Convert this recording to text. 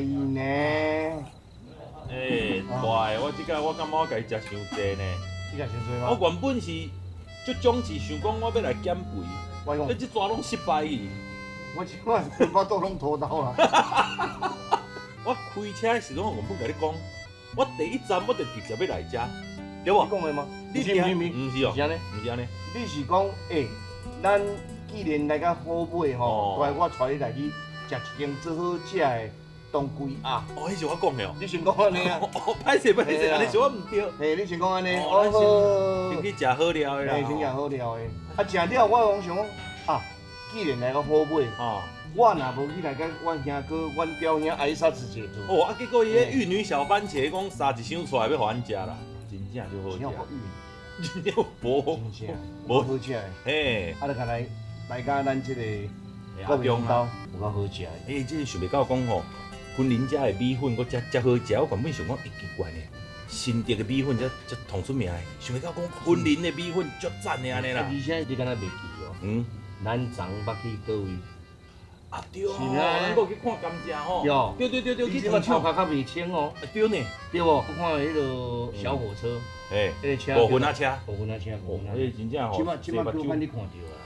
呢？大我即个我感觉我家己食伤济呢。你食伤济吗？我原本是足壮志，想讲我要来减肥，我讲，这抓拢失败去。我即摆全部都拢拖到啦。我开车的时阵，我原本甲你讲，我第一站我就直接要来遮，对无？你讲的吗？你不是，毋是哦，是安尼。毋是安尼。你是讲，咱既然来到好买吼，带我带你来去食一间最好食的当归鸭。哦，迄是我讲的哦。你先讲安尼啊？哦，歹势歹势，安尼是我毋对。你先讲安尼，哦，好。先去食好料的啦。先食好料的。啊，食了我讲想讲啊，既然来到好买，我若无去来甲阮兄哥、阮表兄挨杀子节做。哦，啊，结果伊个玉女小番茄讲杀一箱出来要互咱食啦，真正就好食。真正无，无好食的。嘿，啊，就甲来甲咱即个阿中刀有够好食的。真想袂到讲吼，昆林家的米粉，佫遮好食。我原本想讲，奇怪呢，新竹的米粉才同出名的，想袂到讲昆林的米粉足赞的安尼啦。而且你敢若袂记哦？咱昨捌去倒位？啊对哦，咱佫去看甘蔗吼。有。对，你即马头壳较袂清哦。对呢。对无？我看迄个小火车，迄个车。五分仔车。五分仔车。迄真正吼。即马叫你看到啊。